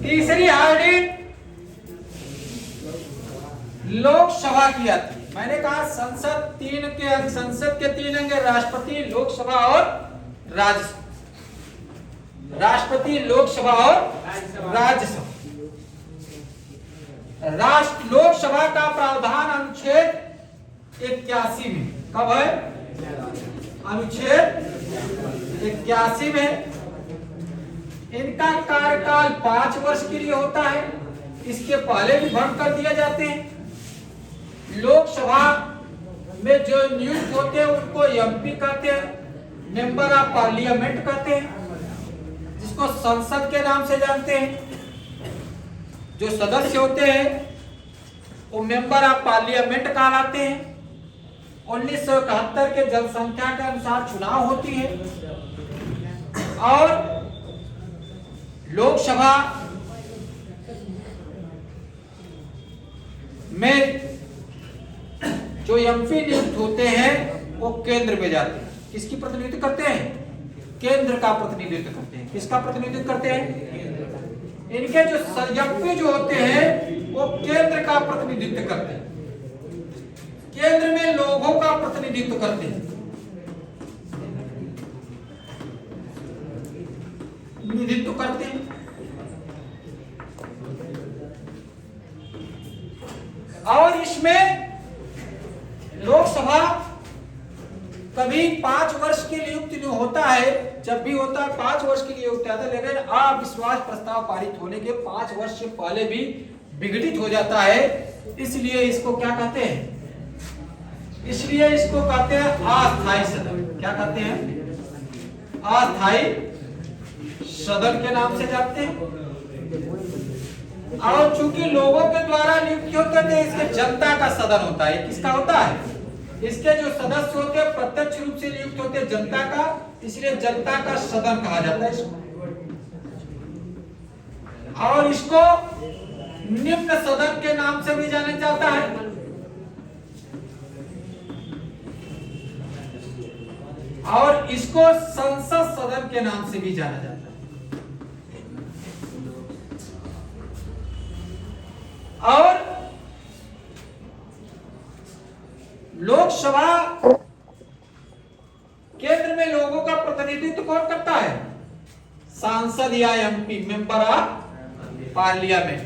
तीसरी हार्डिंग लोकसभा की आती है। मैंने कहा संसद के तीन अंग, राष्ट्रपति, लोकसभा और राज्यसभा। राष्ट्रपति, लोकसभा और राज्यसभा। लोकसभा का प्रावधान अनुच्छेद 81 में, कब है? अनुच्छेद 81 में। इनका कार्यकाल 5 वर्ष के लिए होता है, इसके पहले भी भंग कर दिए जाते हैं। लोकसभा में जो नियुक्त होते हैं उनको एमपी कहते हैं, मेंबर ऑफ पार्लियामेंट कहते हैं, जिसको संसद के नाम से जानते हैं। जो सदस्य होते हैं वो मेंबर ऑफ पार्लियामेंट कहलाते हैं। 1971 के जनसंख्या के अनुसार चुनाव होती है और लोकसभा में जो एमपी नियुक्त होते हैं वो केंद्र में जाते हैं। किसकी प्रतिनिधित्व करते हैं? केंद्र का प्रतिनिधित्व करते हैं। किसका प्रतिनिधित्व करते हैं? इनके जो एमपी जो होते हैं वो केंद्र का प्रतिनिधित्व करते हैं, केंद्र में लोगों का प्रतिनिधित्व करते हैं। प्रतिनिधित्व करते हैं और इसमें लोकसभा कभी 5 वर्ष के लिए नियुक्त होता है, जब भी होता है 5 वर्ष के लिए होता है, लेकिन अविश्वास प्रस्ताव पारित होने के 5 वर्ष से पहले भी विघटित हो जाता है। इसलिए इसको क्या कहते हैं? इसलिए इसको कहते हैं अस्थायी सदन। क्या कहते हैं? अस्थायी सदन के नाम से जानते हैं। और चूंकि लोगों के द्वारा नियुक्त होते थे, इसके जनता का सदन होता है। किसका होता है? इसके जो सदस्य होते हैं प्रत्यक्ष रूप से नियुक्त होते हैं जनता का, इसलिए जनता का सदन कहा जाता है इसको। और इसको निम्न सदन के नाम से भी जाना जाता है। और इसको संसद सदन के नाम से भी जाना जाता है। और लोकसभा केंद्र में लोगों का प्रतिनिधित्व कौन करता है? सांसद या MP, member of parliament.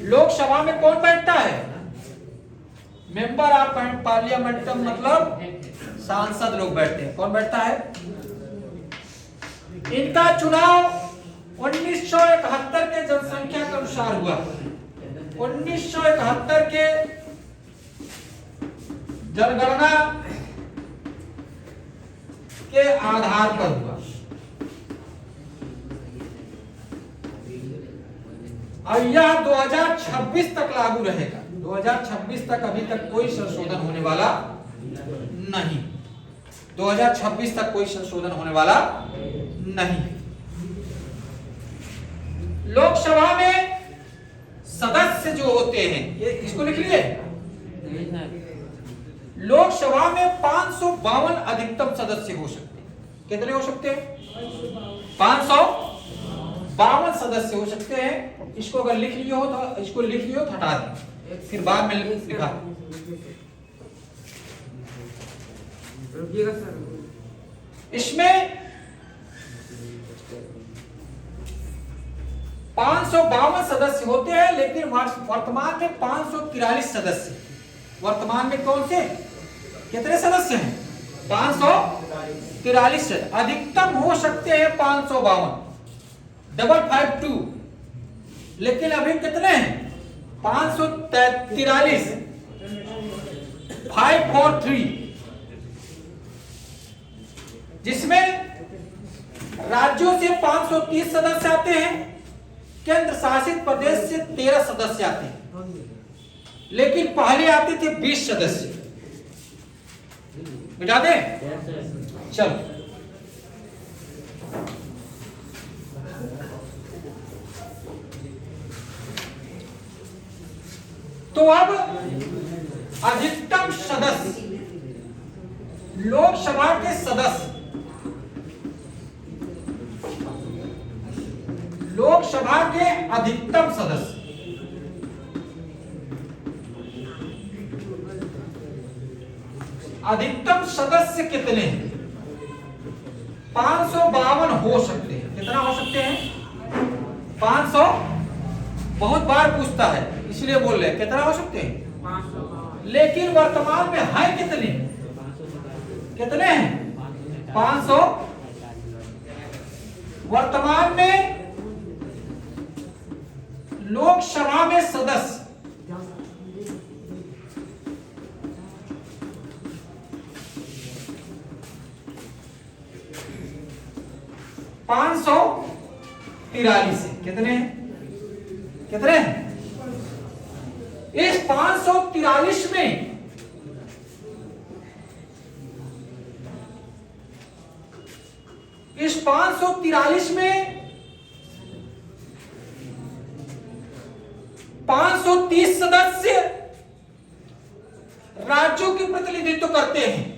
Lok Sabha में कौन बैठता है? मेंबर ऑफ पार्लियामेंट, मतलब सांसद लोग बैठते हैं। कौन बैठता है? इनका चुनाव 1971 के जनसंख्या के अनुसार हुआ। 1971 के जनगणना के आधार पर हुआ। और यह 2026 तक लागू रहेगा। 2026 तक अभी तक कोई संशोधन होने वाला नहीं। 2026 तक कोई संशोधन होने वाला नहीं। लोकसभा में सदस्य जो होते हैं, ये इसको लिख लिए। लोकसभा में 552 अधिकतम सदस्य हो सकते हैं। कितने हो सकते हैं? 552 सदस्य हो सकते हैं। इसको अगर लिख लियो हो तो इसको लिख लियो तो हटा दें, फिर बाद में लिखा। इसमें 552 सदस्य होते हैं, लेकिन वर्तमान में 543 सदस्य। वर्तमान में कौन से कितने सदस्य हैं? 543। अधिकतम हो सकते हैं 552, 552, लेकिन अभी कितने हैं? 543, 543, जिसमें राज्यों से 530 सदस्य आते हैं, केंद्र शासित प्रदेश से 13 सदस्य आते हैं, लेकिन पहले आते थे 20 सदस्य। मिटा दें? चलो, तो अब अधिकतम सदस्य, लोकसभा के सदस्य लोकसभा के अधिकतम सदस्य, अधिकतम सदस्य कितने हैं? 552 हो सकते हैं। कितना हो सकते हैं? 500। बहुत बार पूछता है इसलिए बोल रहे हैं कितना हो सकते हैं 500। लेकिन वर्तमान में है कितने? कितने हैं? 500। वर्तमान में लोकसभा में सदस्य 543 है। कितने हैं? कितने हैं? इस 543 में इस 543 में 530 सदस्य राज्यों की प्रतिनिधित्व करते हैं।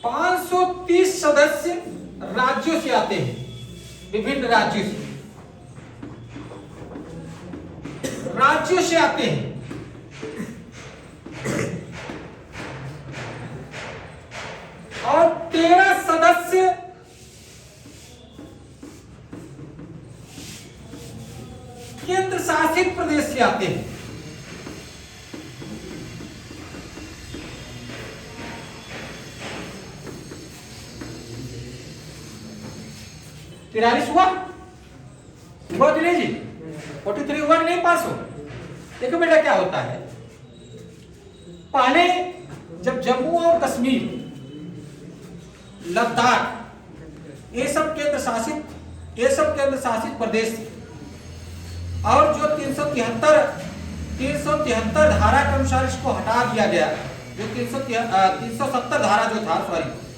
530 सदस्य राज्यों से आते हैं, विभिन्न राज्यों से आते हैं। और 13 सदस्य केंद्र शासित प्रदेश से आते हैं। तिरालीस हुआ दिनेश जी? 43 हुआ नहीं? पास हो। देखो बेटा क्या होता है, पहले जब जम्मू और कश्मीर, लद्दाख ये सब केंद्र शासित प्रदेश थे, और जो 373 धारा के अनुसार इसको हटा दिया गया, जो 370 धारा जो था,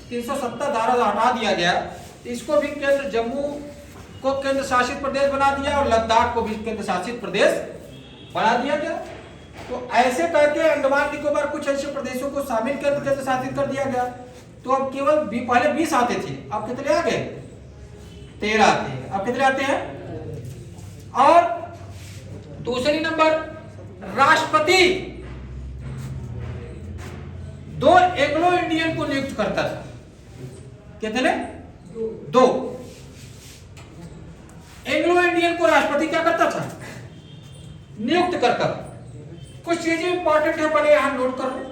370 धारा जो हटा दिया गया, इसको भी केंद्र, जम्मू को केंद्र शासित प्रदेश बना दिया और लद्दाख को भी केंद्र शासित प्रदेश बना दिया गया। तो ऐसे करके अंडमान निकोबार कुछ ऐसे प्रदेशों को शामिल कर केंद्र शासित कर दिया गया। तो अब केवल पहले 20 आते थे, अब कितने आ गए? 13 आते हैं। अब कितने आते हैं? और दूसरी नंबर, राष्ट्रपति 2 एंग्लो इंडियन को नियुक्त करता था। कितने? 2 एंग्लो इंडियन को राष्ट्रपति क्या करता था? नियुक्त करता। कुछ चीजें इंपॉर्टेंट है, पहले यहां नोट कर लो।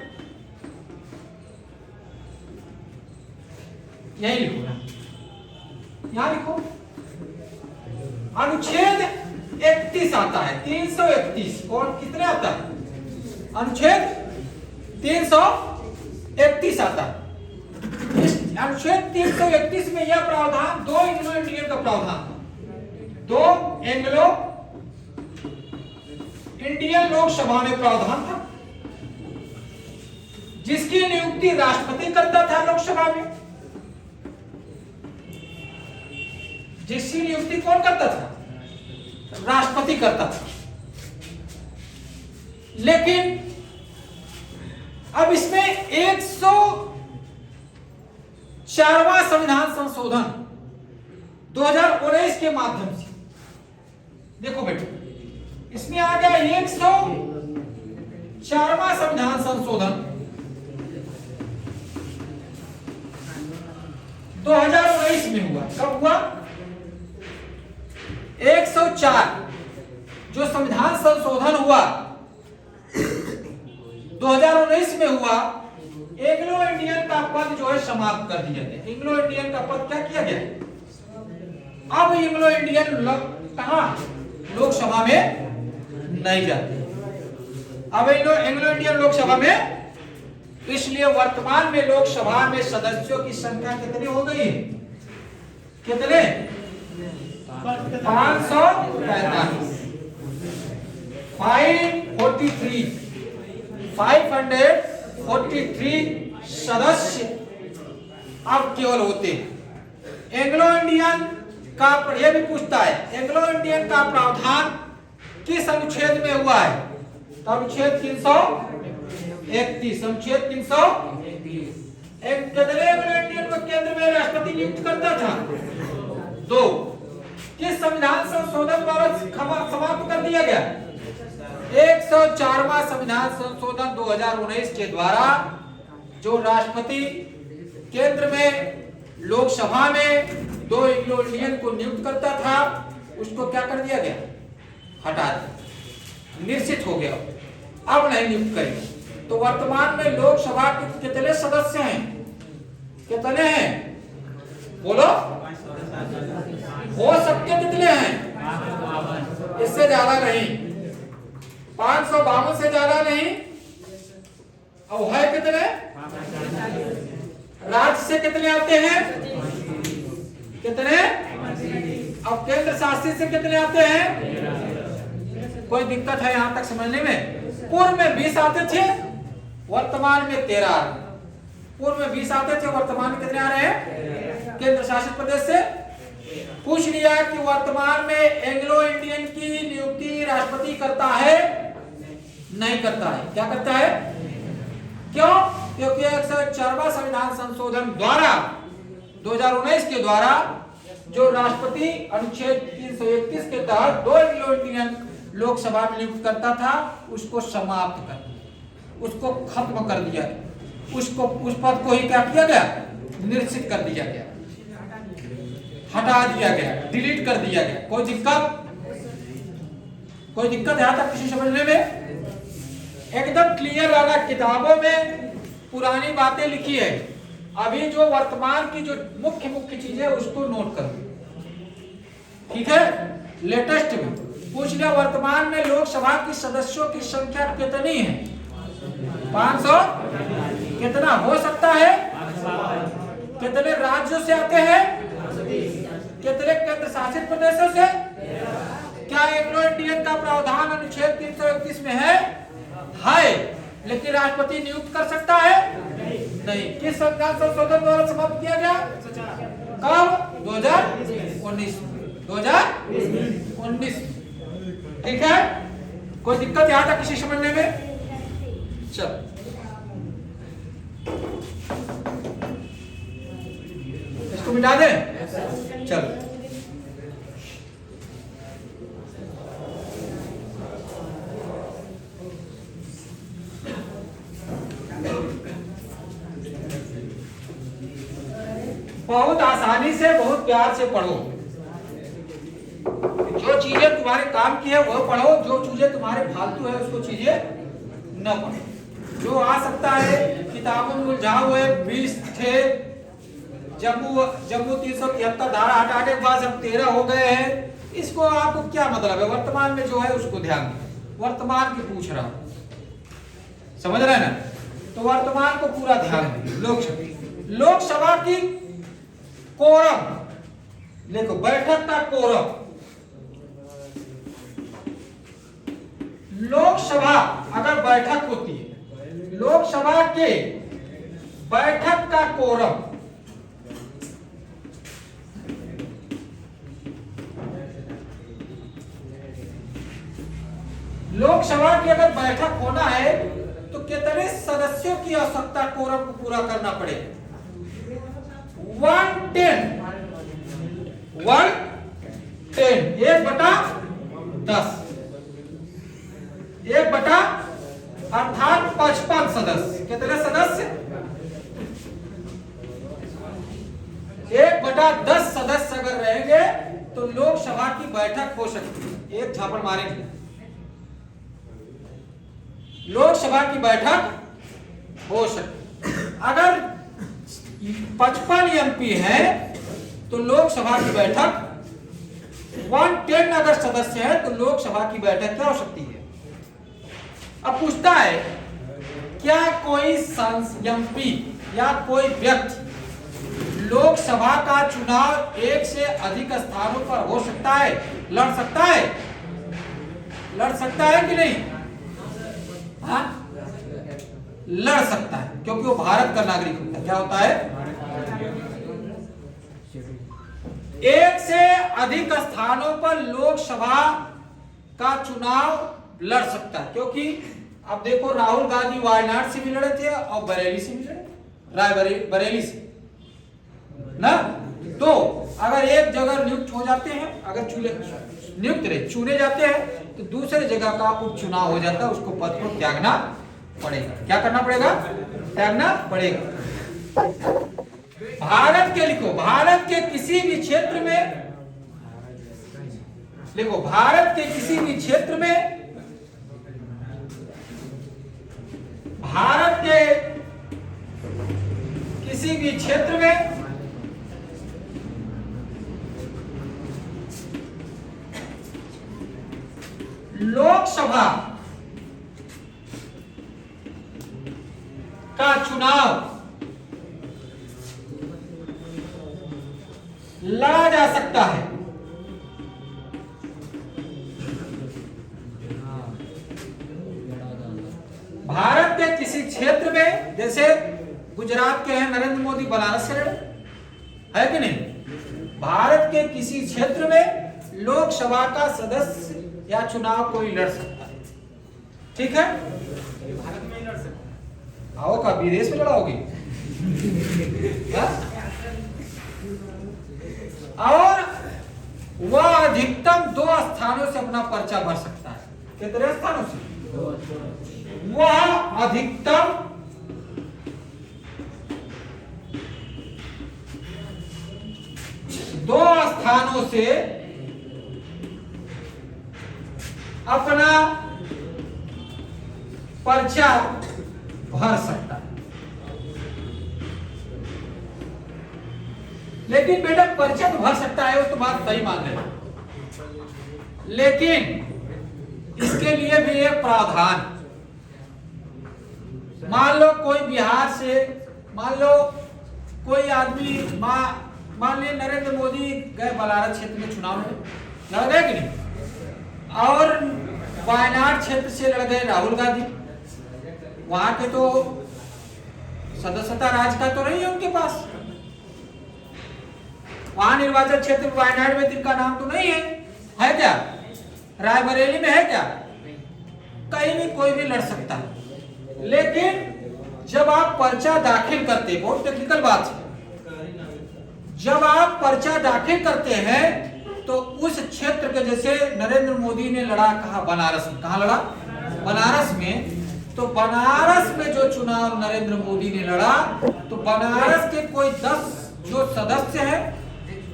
यही लिखो ना, यहां लिखो। अनुच्छेद 31 आता है, 331। और कितने आता है? अनुच्छेद 331 आता है। इस अनुच्छेद 331 में यह प्रावधान 2 एंग्लो इंडियन का प्रावधान, 2 एंग्लो इंडियन लोकसभा में प्रावधान था, जिसकी नियुक्ति राष्ट्रपति करता था लोकसभा में। जिसकी नियुक्ति कौन करता था? राष्ट्रपति करता था। लेकिन अब इसमें 104वां संविधान संशोधन 2019 के माध्यम से, देखो बेटा, इसमें आ गया 104वां संविधान संशोधन 2019 में हुआ। कब हुआ? 104 जो संविधान संशोधन हुआ 2019 में हुआ। एंग्लो इंडियन का पद जो है समाप्त कर दिया गया। एंग्लो इंडियन का पद क्या किया गया? अब एंग्लो इंडियन कहां? लोकसभा में नहीं जाते। अब एंग्लो इंडियन लोकसभा में, इसलिए वर्तमान में लोकसभा में सदस्यों की संख्या कितनी हो गई है? कितने? 543 सदस्य अब केवल होते हैं। एंग्लो इंडियन का यह भी पूछता है, एंग्लो इंडियन का प्रावधान किस अनुच्छेद में हुआ है? तो अनुच्छेद 331। अनुच्छेद 331 एंग्लो इंडियन को केंद्र में राष्ट्रपति नियुक्त करता था। दो किस संविधान संशोधन द्वारा समाप्त कर दिया गया? 104वां संविधान संशोधन 2019 के द्वारा जो राष्ट्रपति केंद्र में लोकसभा में 2 एंग्लो इंडियन को नियुक्त करता था, उसको क्या कर दिया गया? हटा दिया, निश्चित हो गया, अब नहीं नियुक्त करेगा। तो वर्तमान में लोकसभा के कितने सदस्य हैं? कितने हैं बोलो? हो सकते कितने हैं? इससे ज्यादा नहीं, 552 से ज्यादा नहीं। अब है कितने? राज्य से कितने आते हैं? कितने? अब केंद्र शासित से कितने आते हैं? कोई दिक्कत है यहां तक समझने में? पूर्व में 20 आते थे, वर्तमान में 13। पूर्व में 20 आते थे, वर्तमान में कितने आ रहे हैं? केंद्र शासित प्रदेश से पूछ लिया कि वर्तमान में एंग्लो इंडियन की नियुक्ति राष्ट्रपति करता है? नहीं करता है। क्या करता है? क्यों? क्योंकि 104वां संविधान संशोधन द्वारा 2019 के द्वारा जो राष्ट्रपति अनुच्छेद 331 के तहत 2 एंग्लो इंडियन लोकसभा में नियुक्त करता था, उसको समाप्त कर दिया, उसको खत्म कर दिया, उसको उस पद को ही क्या किया गया? निश्चित कर दिया गया, हटा दिया गया, डिलीट कर दिया गया। कोई दिक्कत? कोई दिक्कत है तक किसी समझने में? एकदम क्लियर वाला किताबों में पुरानी बातें लिखी है, अभी जो वर्तमान की जो मुख्य चीजें उसको नोट करो, ठीक है? लेटेस्ट में पूछ लिया वर्तमान में लोकसभा की सदस्यों की संख्या कितनी है? 500। कितना हो सकता है? कितने राज्यों से आते हैं? कितने केंद्र शासित प्रदेशों से? क्या एंग्लो इंडियन का प्रावधान अनुच्छेद 331 में है? लेकिन राष्ट्रपति नियुक्त कर सकता है? नहीं। किस संविधान संशोधन द्वारा समाप्त किया गया? कब? 2019। 2019, ठीक है? कोई दिक्कत यहां तक किसी समझने में? चल इसको मिटा दे। चल बहुत आसानी से, बहुत प्यार से पढ़ो। जो चीजें तुम्हारे काम की है वो पढ़ो, जो चीजें तुम्हारे फालतू है उसको चीजें न पढ़ो। जो आ सकता है किताबों में उलझा हुए 20 थे, जम्मू 373 धारा हटाने के बाद अब 13 हो गए हैं, इसको आपको क्या मतलब है? वर्तमान में जो है उसको ध्यान दो, वर्तमान की पूछ रहा हूं, समझ रहे हैं ना? तो वर्तमान को पूरा ध्यान दो। लोकसभा की कोरम देखो, बैठक का कोरम, लोकसभा अगर बैठक होती है, लोकसभा के बैठक का कोरम लोकसभा की अगर बैठक होना है तो कितने सदस्यों की आवश्यकता कोरम को पूरा करना पड़ेगा? 110, 1/10, 1 अर्थात 55 सदस्य। कितने सदस्य? 1/10 सदस्य अगर रहेंगे तो लोकसभा की बैठक हो सकती है। एक झापड़ मारेंगे, लोकसभा की बैठक हो सकती। अगर 55 एमपी है तो लोकसभा की बैठक 110, अगर सदस्य है तो लोकसभा की बैठक क्या हो सकती है? अब पूछता है क्या कोई एमपी या कोई व्यक्ति लोकसभा का चुनाव एक से अधिक स्थानों पर हो सकता है, लड़ सकता है? लड़ सकता है कि नहीं? हाँ, लड़ सकता है, क्योंकि वो भारत का नागरिक होता है। क्या होता है? एक से अधिक स्थानों पर लोकसभा का चुनाव लड़ सकता है, क्योंकि अब देखो राहुल गांधी वायनाड से भी लड़े थे और बरेली से भी लड़े, रायबरेली से ना। तो अगर एक जगह नियुक्त हो जाते हैं, अगर चुने जाते हैं तो दूसरे जगह का उपचुनाव हो जाता है, उसको पद को त्यागना पड़ेगा। क्या करना पड़ेगा? त्यागना पड़ेगा। भारत के लिखो, भारत के किसी भी क्षेत्र में लिखो, भारत के किसी भी क्षेत्र में, भारत के किसी भी क्षेत्र में लोकसभा का चुनाव लड़ा जा सकता है। भारत के किसी क्षेत्र में, जैसे गुजरात के हैं नरेंद्र मोदी, बनारस से लड़े, है कि नहीं? भारत के किसी क्षेत्र में लोकसभा का सदस्य या चुनाव कोई लड़ सकता है, ठीक है? भारत में लड़ सकता। आओ का विदेश में लड़ाओगे? और वह अधिकतम 2 स्थानों से अपना पर्चा भर सकता है। कितने स्थानों से? वह अधिकतम 2 स्थानों से अपना पर्चा भर सकता है। लेकिन बेटा पर्चा तो भर सकता है, वो तो बात सही मान रहे, लेकिन इसके लिए भी एक प्रावधान। मान लो कोई बिहार से, मान लो कोई आदमी, मान लीजिए नरेंद्र मोदी गए बनारस क्षेत्र में चुनाव में, लड़ गए कि नहीं? और वायनाड क्षेत्र से लड़ गए राहुल गांधी, वहां के तो सदस्यता राज का तो नहीं है उनके पास, वहां निर्वाचन क्षेत्र वायनाड में जिनका नाम तो नहीं है क्या? रायबरेली में है क्या? कहीं भी कोई भी लड़ सकता है। लेकिन जब आप पर्चा दाखिल करते, बहुत टेक्निकल बात है, जब आप पर्चा दाखिल करते हैं तो उस क्षेत्र के, जैसे नरेंद्र मोदी ने लड़ा कहा बनारस में, कहा लड़ा? बनारस में। तो बनारस में जो चुनाव नरेंद्र मोदी ने लड़ा, तो बनारस के कोई 10 जो सदस्य हैं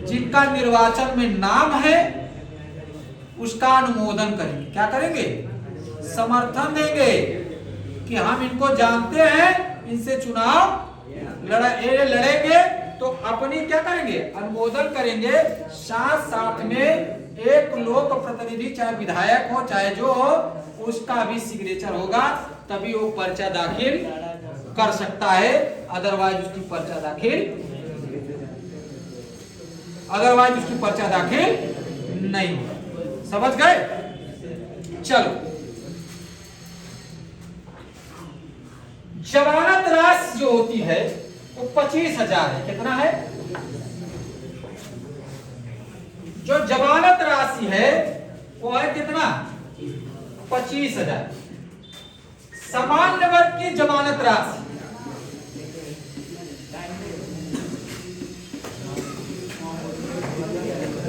जिनका निर्वाचन में नाम है, उसका अनुमोदन करेंगे। क्या करेंगे? समर्थन देंगे कि हम इनको जानते हैं, इनसे चुनाव लड़ेंगे, तो अपनी क्या करेंगे? अनुमोदन करेंगे। साथ साथ में एक लोक प्रतिनिधि, चाहे विधायक हो चाहे जो हो, उसका भी सिग्नेचर होगा, तभी वो पर्चा दाखिल कर सकता है। अदरवाइज उसकी पर्चा दाखिल नहीं होगा। समझ गए? चलो, जमानत राशि जो होती है वो 25,000 है। कितना है? जो जमानत राशि है वो है कितना? 25,000। सामान्य वर्ग की जमानत राशि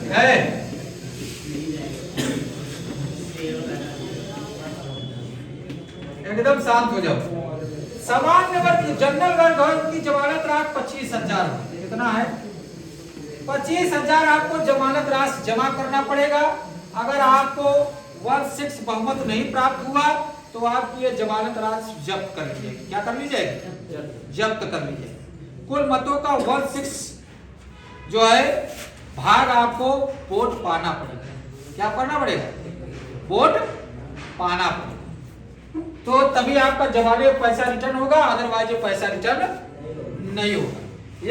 है एकदम शांत हो जाओ। सामान्य वर्ग, जनरल वर्ग की जमानत राशि 25,000। कितना है? 25,000 आपको जमानत राशि जमा करना पड़ेगा। अगर आपको 1/6 बहुमत नहीं प्राप्त हुआ तो आपकी ये जमानत राशि जब्त कर ली जाएगी। क्या कर ली जाएगी? जब्त कर ली जाएगी। कुल मतों का 1/6 जो है भाग आपको वोट पाना पड़ेगा। क्या करना पड़ेगा? वोट पाना पड़ेगा, तो तभी आपका जमानत पैसा रिटर्न होगा, अदरवाइज ये पैसा रिटर्न नहीं होगा।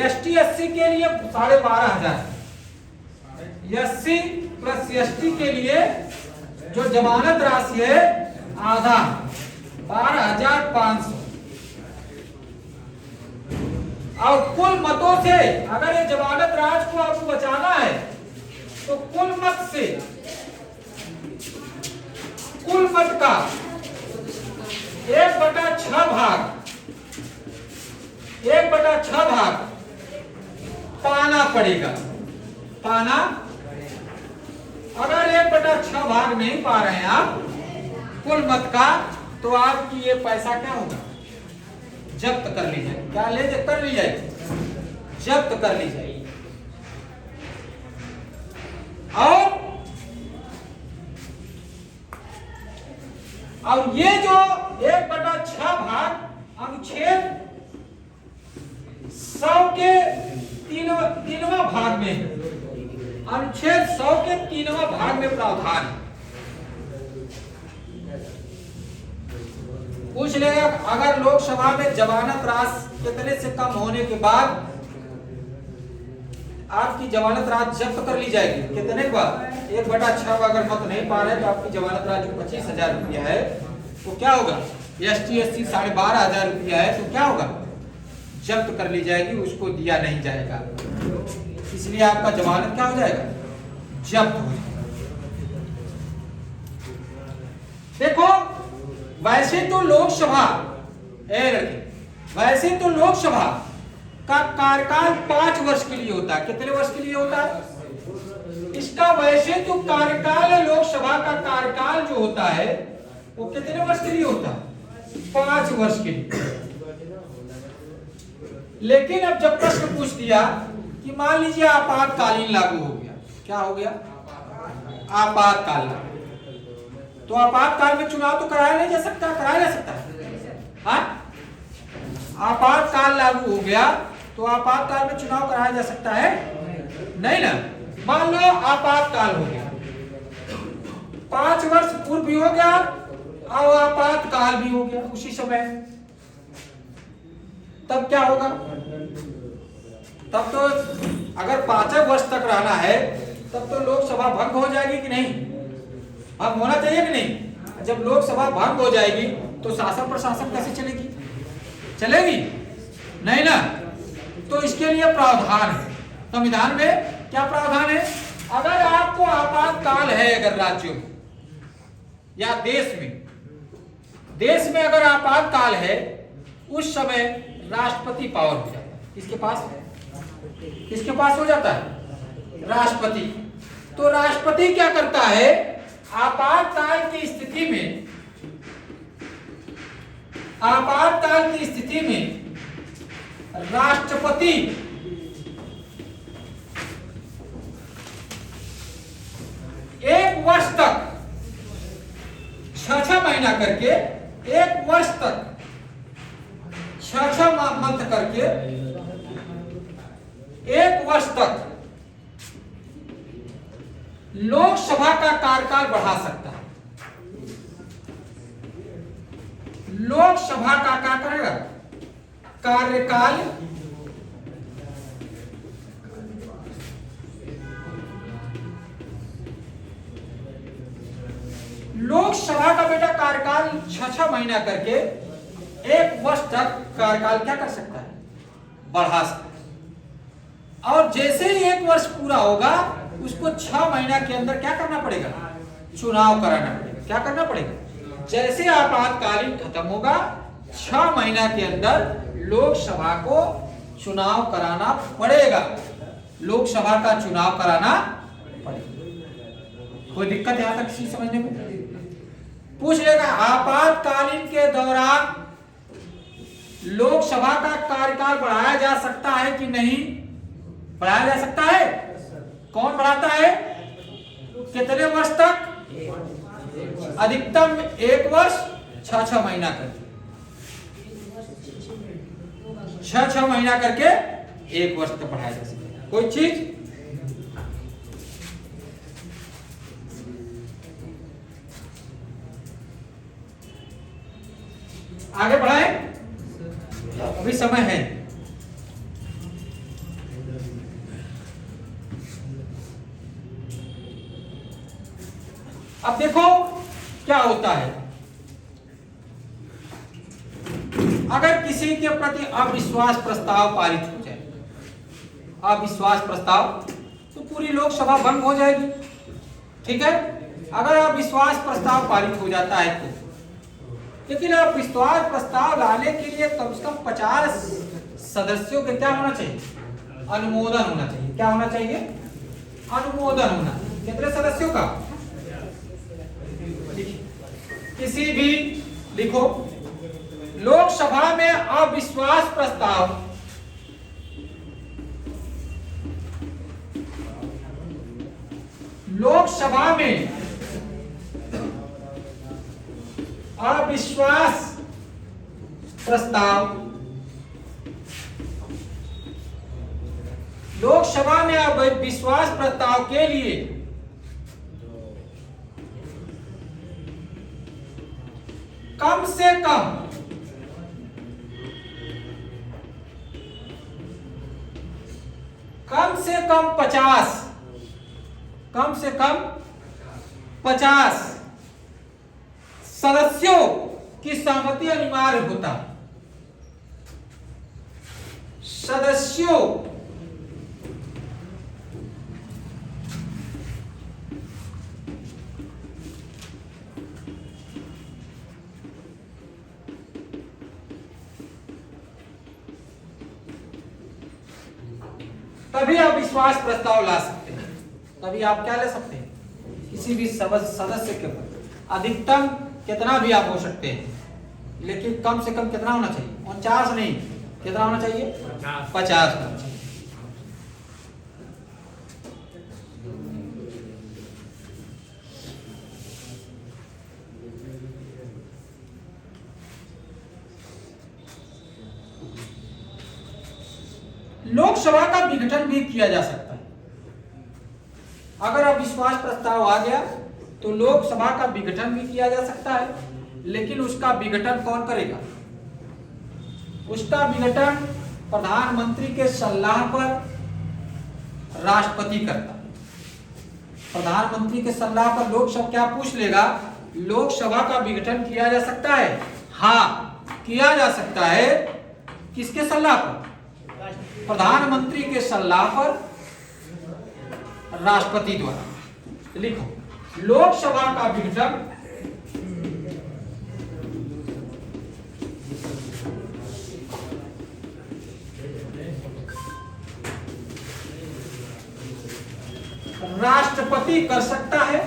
ST SC के लिए 12,500, SC प्लस ST के लिए जो जमानत राशि है आधा 12,500। और कुल मतों से, अगर ये जमानत राशि को आपको बचाना है तो कुल मत से, कुल मत का 1/6 भाग पाना पड़ेगा। पाना, अगर 1/6 भाग नहीं पा रहे हैं आप कुल मत का, तो आपकी ये पैसा क्या होगा, जब्त कर ली जाएगी। क्या कर ली जाएगी, जब्त कर ली जाएगी। और ये जो 1/6 भाग अनुच्छेद 100 के तीनवा भाग में, अनुच्छेद 100 के 3वां भाग में प्रावधान पूछ लेगा, अगर लोकसभा में जमानत राशि कितने से कम होने के बाद आपकी जमानत राशि जब्त कर ली जाएगी, कितने के बाद, 1/6 अगर मत नहीं पा रहे तो आपकी जमानत राशि 25,000 रुपया है, तो क्या होगा, ST 12,500 रुपया है, तो क्या होगा, जब्त कर ली जाएगी, उसको दिया नहीं जाएगा। इसलिए आपका जमानत क्या हो जाएगा, जब्त हो जाएगा। देखो वैसे तो लोकसभा, वैसे तो लोकसभा का कार्यकाल 5 वर्ष के लिए होता है। कितने वर्ष के लिए होता है इसका? वैसे तो कार्यकाल है, लोकसभा का कार्यकाल जो होता है वो कितने वर्ष के लिए होता है, 5 वर्ष के लिए। लेकिन अब जब प्रश्न पूछ दिया कि मान लीजिए आपातकालीन लागू हो गया, क्या हो गया, आपातकाल लागू, तो आपातकाल में चुनाव तो कराया नहीं जा सकता, कराया जा सकता है, हाँ? आपातकाल लागू हो गया तो आपातकाल में चुनाव कराया जा सकता है, नहीं ना। मान लो आपातकाल हो गया, 5 वर्ष पूर्व भी हो गया और आपातकाल भी हो गया उसी समय, तब क्या होगा, तब तो अगर 5 वर्ष तक रहना है तब तो लोकसभा भंग हो जाएगी कि नहीं, भंग होना चाहिए कि नहीं। जब लोकसभा भंग हो जाएगी तो शासन प्रशासन कैसे चलेगी, चलेगी नहीं ना। तो इसके लिए प्रावधान है संविधान में। क्या प्रावधान है, अगर आपको आपातकाल है, अगर राज्यों में या देश में अगर आपातकाल है, उस समय राष्ट्रपति पावर हो जाता है। किसके पास हो जाता है, राष्ट्रपति। तो राष्ट्रपति क्या करता है, आपातकाल की स्थिति में, आपातकाल की स्थिति में राष्ट्रपति एक वर्ष तक 6 महीना करके, एक वर्ष तक 6 मंथ करके, एक वर्ष तक लोकसभा का कार्यकाल बढ़ा सकता है। लोकसभा का क्या करेगा, कार्यकाल लोकसभा का बेटा कार्यकाल 6 महीना करके एक वर्ष तक कार्यकाल क्या कर सकता है, बढ़ा सकता है। और जैसे ही एक वर्ष पूरा होगा उसको 6 महीना के अंदर क्या करना पड़ेगा, चुनाव कराना पड़ेगा। क्या करना पड़ेगा, जैसे आपातकालीन खत्म होगा 6 महीना के अंदर लोकसभा को चुनाव कराना पड़ेगा, लोकसभा का चुनाव कराना पड़ेगा। कोई दिक्कत यहां तक किसी समझने में? पूछ लेगा आपातकालीन के दौरान लोकसभा का कार्यकाल बढ़ाया जा सकता है कि नहीं, बढ़ाया जा सकता है। कौन बढ़ाता है, कितने वर्ष तक, अधिकतम 1 वर्ष 6 महीना करके, 6 महीना करके 1 वर्ष तक बढ़ाया जा सकता है। कोई चीज आगे बढ़ाए, अभी समय है। अब देखो क्या होता है, अगर किसी के प्रति अविश्वास प्रस्ताव पारित हो जाए, अविश्वास प्रस्ताव, तो पूरी लोकसभा भंग हो जाएगी। ठीक है, अगर अविश्वास प्रस्ताव पारित हो जाता है तो, लेकिन अविश्वास प्रस्ताव लाने के लिए कम से कम 50 सदस्यों के क्या होना चाहिए, अनुमोदन होना चाहिए। क्या होना चाहिए, अनुमोदन होना। कितने सदस्यों का? किसी भी लिखो लोकसभा में अविश्वास प्रस्ताव लोकसभा में अविश्वास प्रस्ताव लोकसभा में अविश्वास प्रस्ताव के लिए कम से कम कम से कम 50 सदस्यों की सहमति अनिवार्य होता। सदस्यों तभी आप विश्वास प्रस्ताव ला सकते हैं। तभी आप क्या ले सकते हैं? किसी भी सदस्य के ऊपर अधिकतम कितना भी आप हो सकते हैं, लेकिन कम से कम कितना होना चाहिए? 49 नहीं, कितना होना चाहिए? 50 होना चाहिए। लोकसभा का विघटन भी किया जा सकता है। अगर अविश्वास प्रस्ताव आ गया तो लोकसभा का विघटन भी किया जा सकता है, लेकिन उसका विघटन कौन करेगा? उसका विघटन प्रधानमंत्री के सलाह पर राष्ट्रपति करता है। प्रधानमंत्री के सलाह पर लोकसभा क्या पूछ लेगा? लोकसभा का विघटन किया जा सकता है? हाँ, किया जा सकता है। किसके सलाह पर? प्रधानमंत्री के सलाह पर राष्ट्रपति द्वारा। लिखो लोकसभा का विघटन राष्ट्रपति कर सकता है।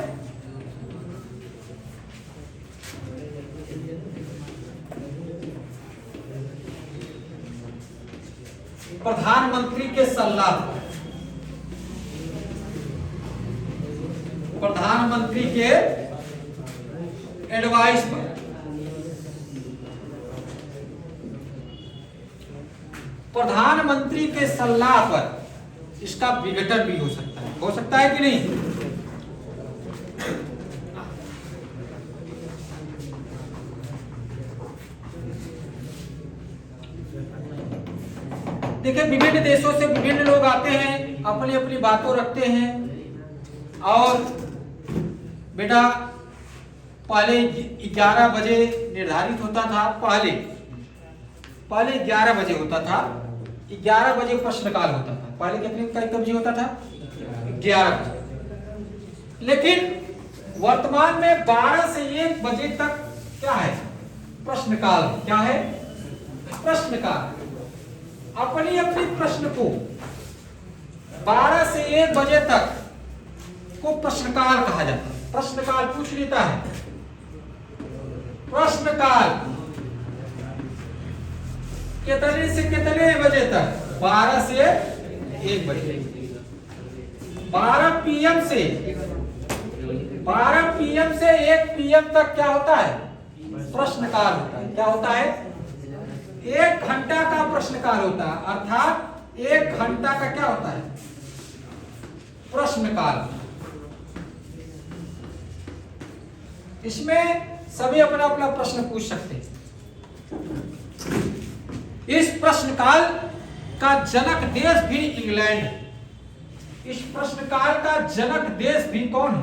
प्रधानमंत्री के सलाह पर, प्रधानमंत्री के एडवाइस पर। प्रधानमंत्री के सलाह पर इसका विघटन भी हो सकता है। हो सकता है कि नहीं? देखिए विभिन्न देशों से विभिन्न लोग आते हैं, अपनी अपनी बातों रखते हैं। और बेटा पहले 11 बजे निर्धारित होता था। पहले 11 बजे होता था। 11 बजे प्रश्नकाल होता था। पहले कितने बजे होता था? 11 बजे। लेकिन वर्तमान में 12 से 1 बजे तक क्या है? प्रश्नकाल। क्या है? प्रश्नकाल। अपनी अपनी प्रश्न को 12 से 1 बजे तक को प्रश्नकाल कहा जाता है। प्रश्नकाल पूछ लेता है। प्रश्नकाल कितने से कितने बजे तक? 12 से 1 बजे। 12 PM से 1 PM तक क्या होता है? प्रश्नकाल होता है। क्या होता है? 1 घंटा का प्रश्नकाल होता है। अर्थात 1 घंटा का क्या होता है? प्रश्नकाल। इसमें सभी अपना अपना प्रश्न पूछ सकते हैं। इस प्रश्नकाल का जनक देश भी इंग्लैंड है। इस प्रश्नकाल का जनक देश भी कौन है?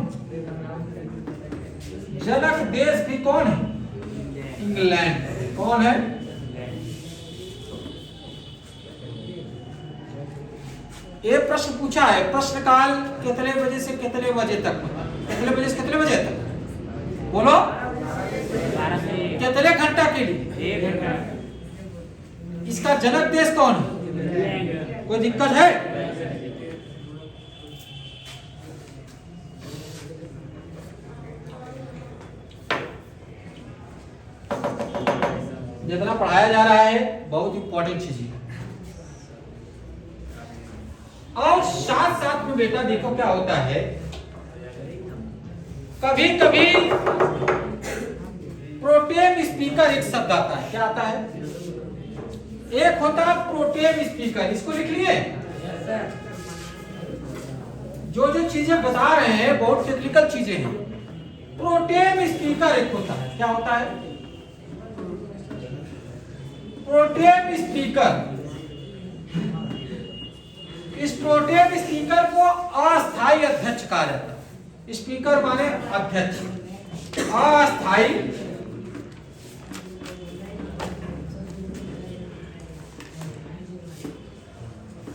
जनक देश भी कौन है? इंग्लैंड। कौन है? ये प्रश्न पूछा है। प्रश्नकाल कितने बजे से कितने बजे तक होता है? कितने बजे से कितने बजे तक? बोलो। कितने घंटा के लिए? 1 घंटा। इसका जनक देश कौन है? कोई दिक्कत है? जितना पढ़ाया जा रहा है बहुत इंपॉर्टेंट चीज है। और साथ साथ में बेटा देखो क्या होता है, कभी कभी प्रोटेम स्पीकर एक शब्द आता है। क्या आता है? एक होता है प्रोटेम स्पीकर, इसको लिख लिए। जो जो चीजें बता रहे हैं बहुत टेक्निकल चीजें हैं। प्रोटेम स्पीकर एक होता है। क्या होता है? Pro tem speaker. इस प्रोटेम स्पीकर को अस्थायी अध्यक्ष कहा जाता है। स्पीकर माने अध्यक्ष, अस्थायी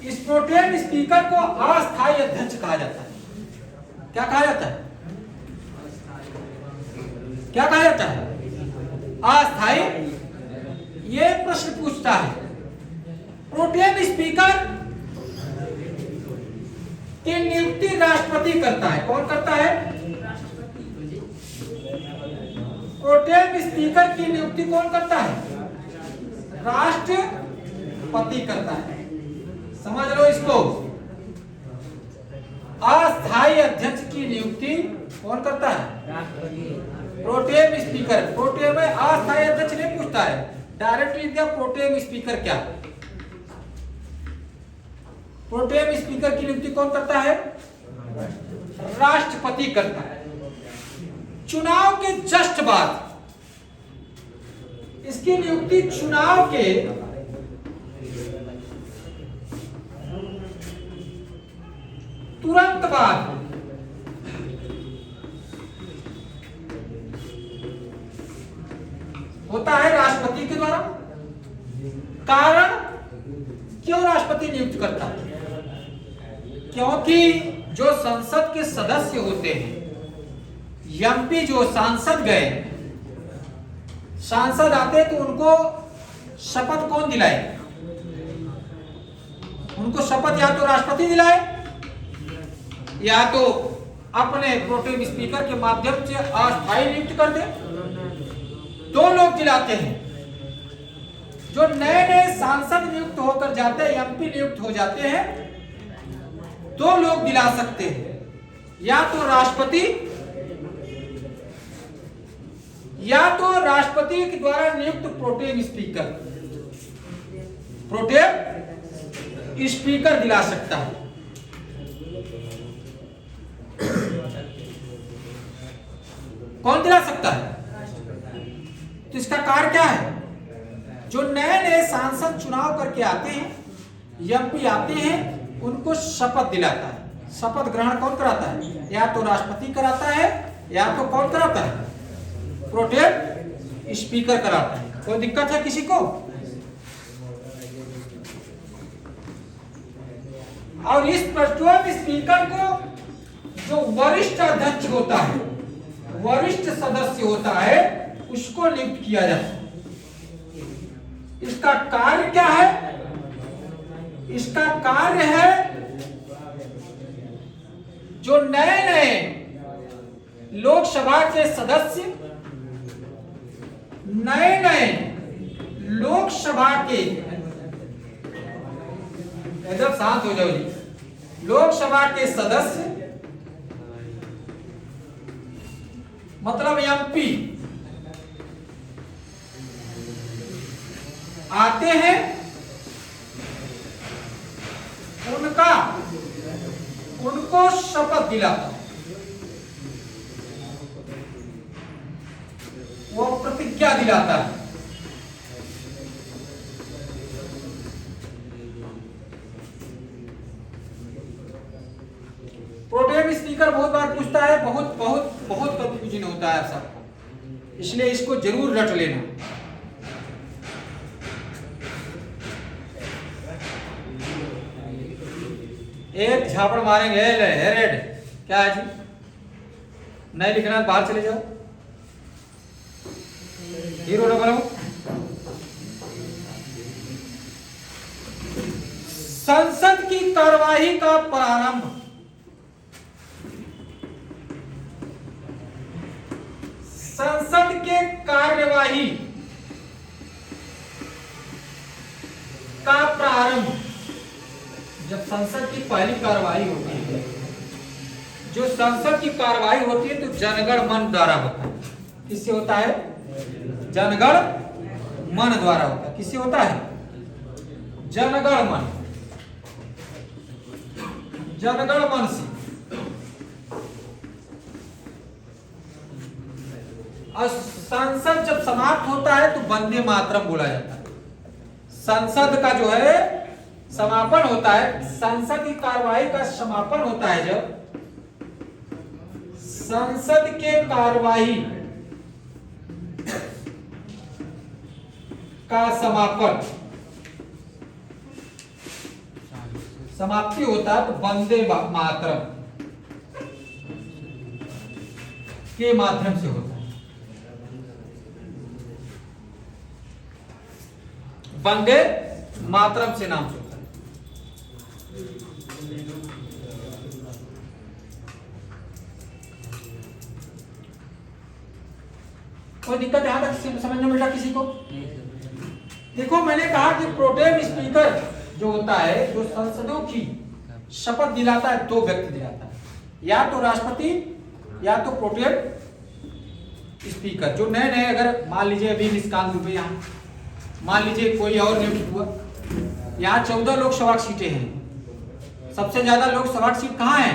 इस प्रोटेम स्पीकर को अस्थायी अध्यक्ष कहा जाता है। क्या कहा जाता है? क्या कहा जाता है? अस्थायी। ये प्रश्न पूछता है प्रोटेम स्पीकर की नियुक्ति राष्ट्रपति करता है। कौन करता है? प्रोटेम स्पीकर की नियुक्ति कौन करता है? राष्ट्रपति करता है। समझ लो इसको। अस्थायी अध्यक्ष की नियुक्ति कौन करता है? Pro tem speaker. प्रोटेम में अस्थायी अध्यक्ष नहीं पूछता है, डायरेक्टली दिया प्रोटेम स्पीकर क्या। प्रोटेम स्पीकर की नियुक्ति कौन करता है? राष्ट्रपति करता है। चुनाव के जस्ट बाद इसकी नियुक्ति चुनाव के तुरंत बाद होता है राष्ट्रपति के द्वारा। कारण क्यों राष्ट्रपति नियुक्त करता है? क्योंकि जो संसद के सदस्य होते हैं, एमपी जो सांसद गए, सांसद आते तो उनको शपथ कौन दिलाए? उनको शपथ या तो राष्ट्रपति दिलाए या तो अपने प्रोटेम स्पीकर के माध्यम से अस्थायी नियुक्त कर दे। दो लोग दिलाते हैं। जो नए नए सांसद नियुक्त होकर जाते हैं, एमपी नियुक्त हो जाते हैं, दो लोग दिला सकते हैं, या तो राष्ट्रपति या तो राष्ट्रपति के द्वारा नियुक्त प्रोटेम स्पीकर। प्रोटेम स्पीकर दिला सकता है। कौन दिला सकता है? तो इसका कार्य क्या है? जो नए नए सांसद चुनाव करके आते हैं, एमपी आते हैं, उनको शपथ दिलाता है। शपथ ग्रहण कौन कराता है? या तो राष्ट्रपति कराता है या तो कौन कराता है? प्रोटेम स्पीकर कराता है। कोई दिक्कत है किसी को? और इस प्रोटेम स्पीकर को जो वरिष्ठ अध्यक्ष होता है, वरिष्ठ सदस्य होता है, उसको नियुक्त किया जाता है। इसका कार्य क्या है? इसका कार्य है जो नए नए लोकसभा के सदस्य, नए नए लोकसभा के, एकदम शांत हो जाओ जी, लोकसभा के सदस्य मतलब एमपी आते हैं, उनको शपथ दिलाता है, वो प्रतिज्ञा दिलाता है। प्रोटेम स्पीकर बहुत बार पूछता है, बहुत बहुत बहुत कंफ्यूजन होता है सबको, इसलिए इसको जरूर रट लेना। एक झापड़ मारेंगे रेड, क्या है जी? नहीं लिखना, बाहर चले जाओ। हीरो ना बनो। संसद की कार्यवाही का प्रारंभ संसद के कार्यवाही संसद की पहली कार्रवाई होती है, जो संसद की कार्रवाई होती है तो जनगण मन द्वारा होता है। किससे होता है? जनगण मन द्वारा होता है। किससे होता है? जनगण मन, जनगण मन से। और संसद जब समाप्त होता है तो वंदे मातरम बोला जाता है। संसद का जो है समापन होता है, संसद की कार्रवाई का समापन होता है जब संसद के कार्रवाई का समापन समाप्ति होता है तो वंदे मातरम के माध्यम से होता है। वंदे मातरम से नाम से होता है। कोई दिक्कत यहां तक समझ में मिला किसी को? देखो, मैंने कहा कि प्रोटेम स्पीकर जो होता है, जो संसदों की शपथ दिलाता है, दो व्यक्ति दिलाता है, या तो राष्ट्रपति या तो प्रोटेम स्पीकर। जो नए नए, अगर मान लीजिए अभी निष्काम रूप यहाँ मान लीजिए कोई और नियुक्त हुआ, यहाँ 14 लोकसभा सीटें हैं। सबसे ज्यादा लोकसभा सीट कहाँ है?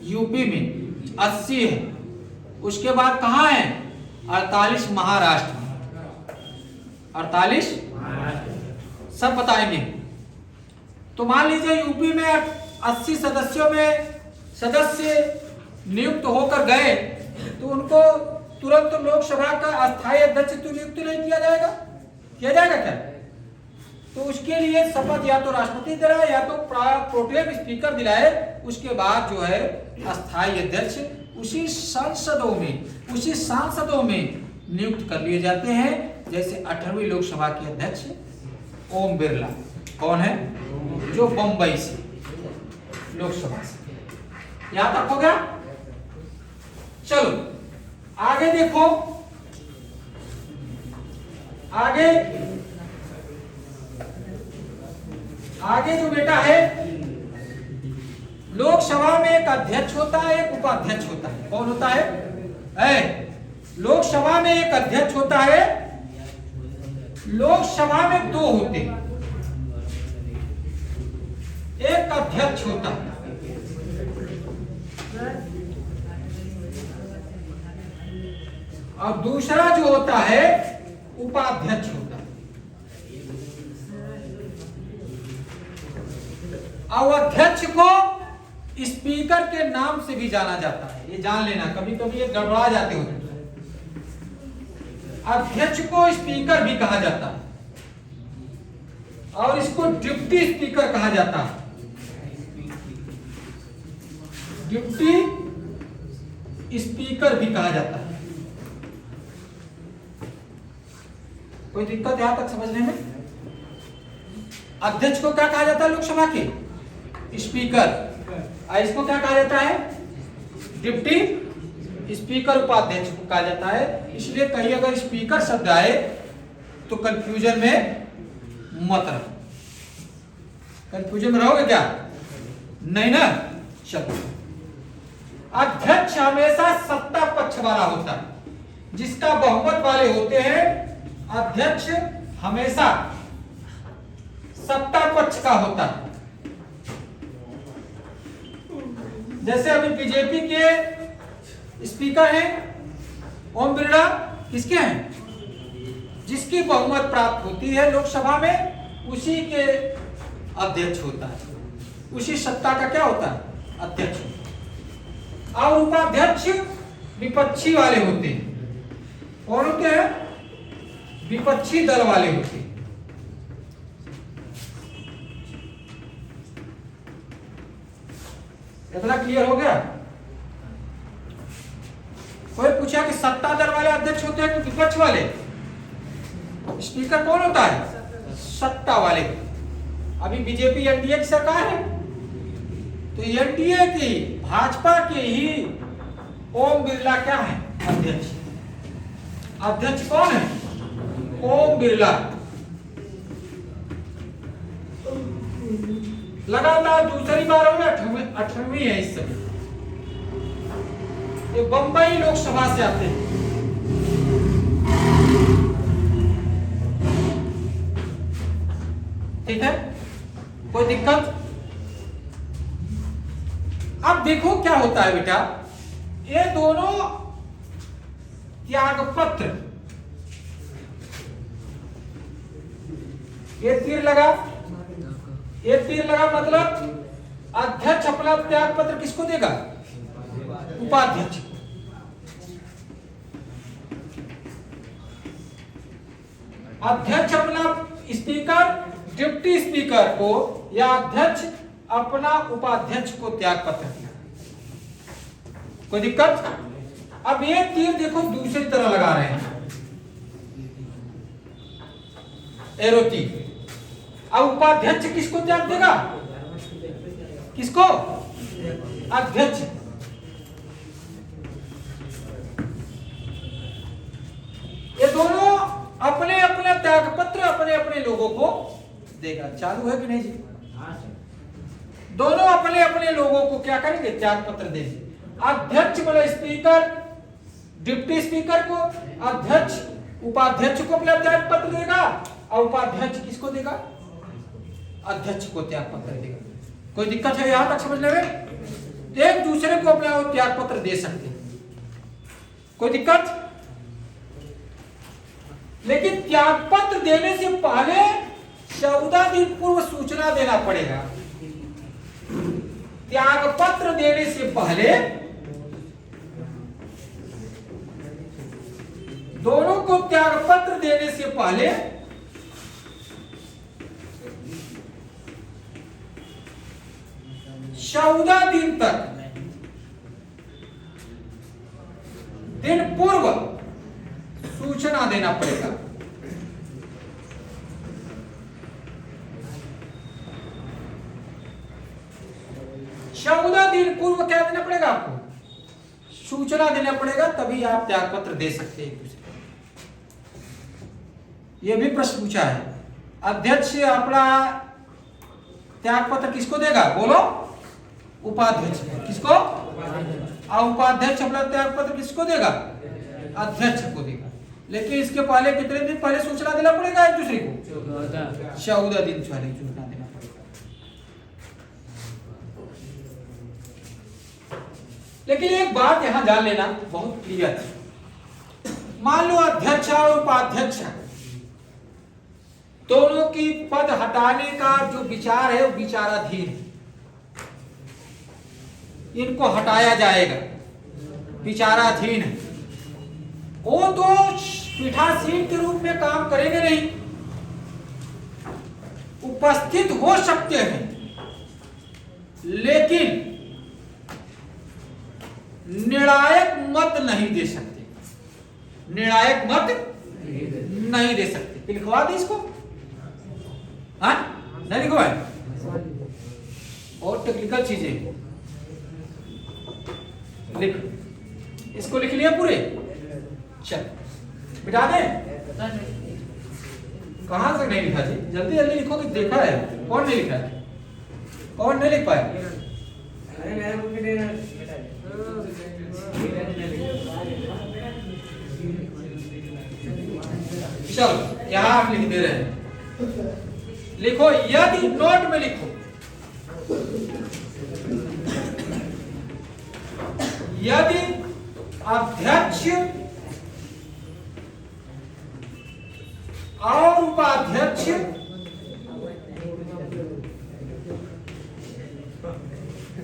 यूपी में 80 है। उसके बाद कहाँ है? 48 महाराष्ट्र में। 48 सब बताएंगे। तो मान लीजिए यूपी में 80 सदस्यों में सदस्य नियुक्त होकर गए तो उनको तुरंत लोकसभा का अस्थायी अध्यक्ष तो नियुक्त नहीं किया जाएगा। किया जाएगा क्या? तो उसके लिए शपथ या तो राष्ट्रपति दिलाए या तो प्रोटेम स्पीकर दिलाए। उसके बाद जो है अस्थायी अध्यक्ष उसी संसदों में, उसी सांसदों में नियुक्त कर लिए जाते हैं। जैसे 18वीं लोकसभा के अध्यक्ष ओम बिरला। कौन है? जो बंबई से लोकसभा से। यहां तक हो गया? चलो आगे देखो। आगे जो बेटा है, लोकसभा में एक अध्यक्ष होता है, एक उपाध्यक्ष होता है। कौन होता है? लोकसभा में एक अध्यक्ष होता है, लोकसभा में दो होते हैं। एक अध्यक्ष होता है और दूसरा जो होता है उपाध्यक्ष होता है। और अध्यक्ष को स्पीकर के नाम से भी जाना जाता है। ये जान लेना, कभी कभी ये गड़बड़ा जाते होते हैं। अध्यक्ष को स्पीकर भी कहा जाता है और इसको डिप्टी स्पीकर कहा जाता है। डिप्टी स्पीकर भी कहा जाता है। कोई दिक्कत यहां तक समझने में? अध्यक्ष को क्या कहा जाता है? लोकसभा के स्पीकर। और इसको क्या कहा जाता है? Deputy speaker. उपाध्यक्ष को कहा जाता है। इसलिए कहीं अगर स्पीकर शब्द आए तो कंफ्यूजन में मत रहो। कंफ्यूजन में रहोगे क्या? नहीं ना? चलो, अध्यक्ष हमेशा सत्ता पक्ष वाला होता है, जिसका बहुमत वाले होते हैं। अध्यक्ष हमेशा सत्ता पक्ष का होता है। जैसे अभी बीजेपी के स्पीकर हैं ओम बिरला, किसके हैं? जिसकी बहुमत प्राप्त होती है लोकसभा में, उसी के अध्यक्ष होता है। उसी सत्ता का क्या होता है? अध्यक्ष। और उपाध्यक्ष विपक्षी वाले होते हैं। कौन होते हैं? विपक्षी दल वाले होते हैं। इतना क्लियर हो गया? कोई पूछा कि सत्ता दल वाले अध्यक्ष होते हैं कि विपक्ष वाले? स्पीकर कौन होता है? सत्ता वाले। अभी बीजेपी एनडीए की सरकार है, तो एनडीए की, भाजपा के ही ओम बिरला क्या है? अध्यक्ष। अध्यक्ष कौन है? ओम बिरला। लगातार दूसरी बार हो गया, 18वीं है इस समय। ये बंबई लोकसभा से आते हैं। ठीक है, कोई दिक्कत? अब देखो क्या होता है बेटा, ये दोनों त्यागपत्र, ये तीर लगा मतलब अध्यक्ष अपना त्यागपत्र किसको देगा? उपाध्यक्ष। अध्यक्ष अपना स्पीकर डिप्टी स्पीकर को, या अध्यक्ष अपना उपाध्यक्ष को त्याग पत्र दिया। कोई दिक्कत? अब ये तीर देखो दूसरी तरह लगा रहे हैं, एरो तीर। अब उपाध्यक्ष किसको त्याग देगा? किसको? अध्यक्ष। ये दोनों अपने अपने त्यागपत्र अपने अपने लोगों को देगा। चालू है कि नहीं जी? दोनों अपने अपने लोगों को क्या करेंगे? त्याग पत्र देंगे। अध्यक्ष बोले स्पीकर डिप्टी स्पीकर को, अध्यक्ष उपाध्यक्ष को अपना त्याग पत्र देगा, और उपाध्यक्ष किसको देगा? अध्यक्ष को त्याग पत्र देगा। कोई दिक्कत है यहां तक समझने में? एक दूसरे को अपना त्याग पत्र दे सकते हैं, कोई दिक्कत? लेकिन त्याग पत्र देने से पहले 14 दिन पूर्व सूचना देना पड़ेगा। त्याग पत्र देने से पहले दोनों को त्याग पत्र देने से पहले 14 दिन तक दिन पूर्व सूचना देना पड़ेगा। दिन पूर्व क्या देना पड़ेगा? आपको सूचना देना पड़ेगा, तभी आप त्याग पत्र दे सकते हैं एक दूसरे को। यह भी प्रश्न पूछा है, अध्यक्ष अपना त्याग पत्र किसको देगा? बोलो। उपाध्यक्ष। किसको? और उपाध्यक्ष अपना त्याग पत्र किसको देगा? अध्यक्ष को देगा। लेकिन इसके पहले कितने दिन पहले सूचना देना पड़ेगा एक दूसरे को? 14 दिन पहले सूचना देना पड़ेगा। लेकिन एक बात यहां जान लेना बहुत क्लियर है। मान लो अध्यक्ष और उपाध्यक्ष दोनों की पद हटाने का जो विचार है वो विचाराधीन है। इनको हटाया जाएगा, विचाराधीन है। वो तो पीठासीन के रूप में काम करेंगे नहीं, उपस्थित हो सकते हैं, लेकिन निर्णायक मत नहीं दे सकते। निर्णायक मत नहीं दे सकते। लिखवा दी इसको? हाँ, नहीं लिखवाए? और टेक्निकल चीजें लिख, इसको लिख लिया पूरे? चल बिठा दे। कहां से नहीं लिखा जी? जल्दी जल्दी लिखो कि देखा है। कौन नहीं लिखा है? कौन नहीं लिख पाया? चलो यहां आप लिख दे रहे हैं। लिखो, यदि नोट में लिखो, यदि अध्यक्ष और उपाध्यक्ष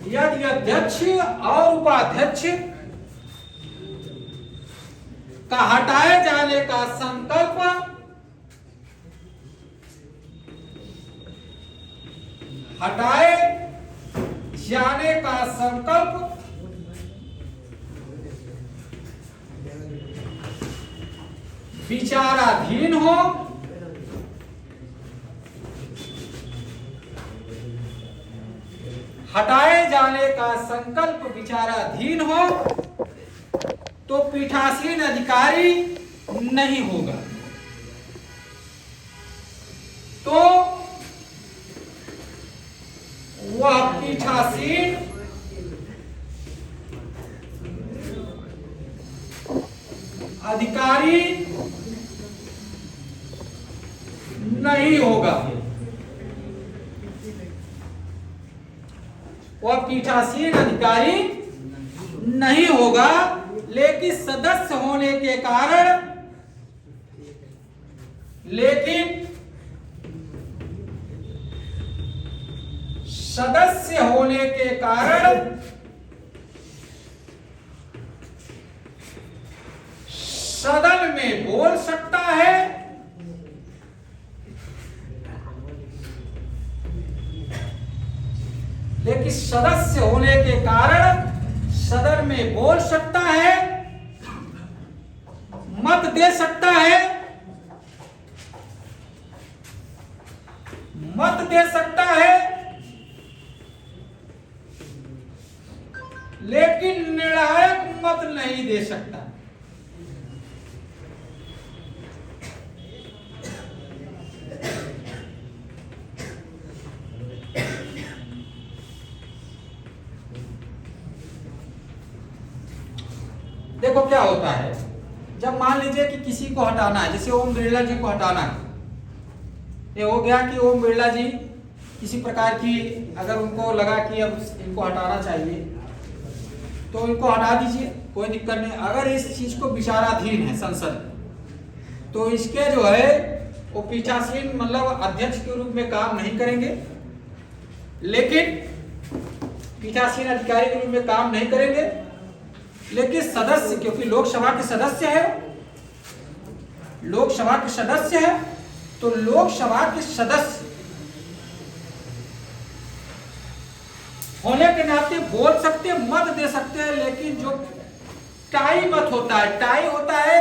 यदि अध्यक्ष और उपाध्यक्ष का हटाए जाने का संकल्प विचाराधीन हो, हटाए जाने का संकल्प विचाराधीन हो, तो पीठासीन अधिकारी नहीं होगा। तो वह पीठासीन अधिकारी नहीं होगा। वह पीठासीन अधिकारी नहीं होगा, लेकिन सदस्य होने के कारण सदन में बोल सकता है, लेकिन सदस्य होने के कारण सदन में बोल सकता है, मत दे सकता है, लेकिन निर्णायक मत नहीं दे सकता। देखो क्या होता है, जब मान लीजिए कि किसी को हटाना है, जैसे ओम बिरला जी को हटाना है, ये हो गया कि ओम बिरला जी किसी प्रकार की, अगर उनको लगा कि अब इनको हटाना चाहिए तो इनको हटा दीजिए, कोई दिक्कत नहीं। अगर इस चीज को विचाराधीन है संसद, तो इसके जो है वो पीठासीन मतलब अध्यक्ष के रूप में काम नहीं करेंगे, लेकिन पीठासीन अधिकारी के रूप में काम नहीं करेंगे, लेकिन सदस्य, क्योंकि लोकसभा के सदस्य है, लोकसभा के सदस्य है, तो लोकसभा के सदस्य होने के नाते बोल सकते हैं, मत दे सकते हैं, लेकिन जो टाई मत होता है, टाई होता है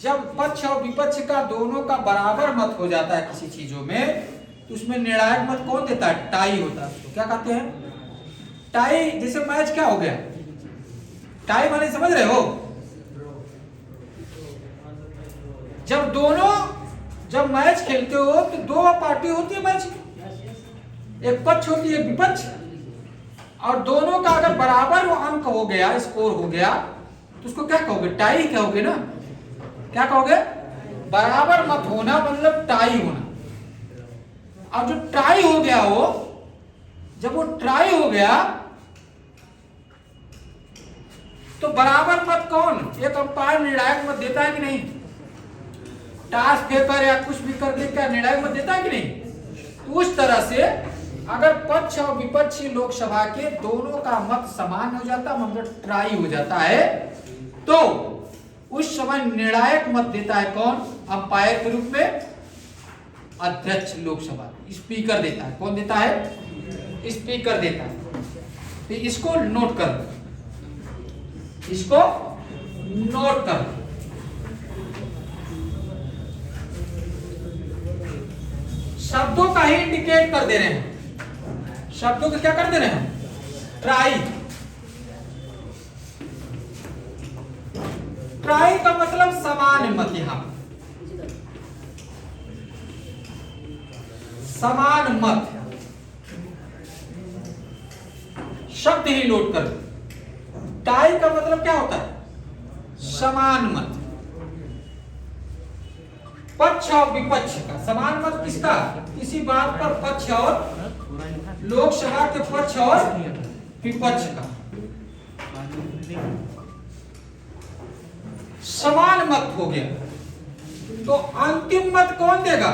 जब पक्ष और विपक्ष का दोनों का बराबर मत हो जाता है किसी चीजों में, तो उसमें निर्णायक मत कौन देता है? टाई होता है। तो क्या कहते हैं? टाई। जैसे मैच क्या हो गया, टाई माने समझ रहे हो, जब मैच खेलते हो तो दो पार्टी होती है मैच, एक पक्ष होती है विपक्ष, और दोनों का अगर बराबर वो अंक हो गया, स्कोर हो गया, तो उसको क्या कहोगे? टाई कहोगे ना। क्या कहोगे? बराबर मत होना मतलब टाई होना। और जो टाई हो गया, वो जब वो टाई हो गया तो बराबर मत कौन? एक अंपायर निर्णायक मत देता है कि नहीं? टास फेंकर या कुछ भी करके क्या निर्णायक मत देता है कि नहीं? तो उस तरह से अगर पक्ष और विपक्ष लोकसभा के दोनों का मत समान हो जाता, मतलब ट्राई हो जाता है, तो उस समय निर्णायक मत देता है कौन? अंपायर के रूप में अध्यक्ष लोकसभा, स्पीकर देता है। कौन देता है? स्पीकर देता है। तो इसको नोट कर, इसको नोट कर। शब्दों का ही इंडिकेट कर दे रहे हैं, शब्दों को क्या कर दे रहे हैं? ट्राई। ट्राई का मतलब समान मत, यहां समान मत शब्द ही नोट कर। टाई का मतलब क्या होता है? समान मत। पक्ष और विपक्ष का समान मत किसका? किसी बात पर पक्ष और लोकसभा के पक्ष और विपक्ष का समान मत हो गया। तो अंतिम मत कौन देगा?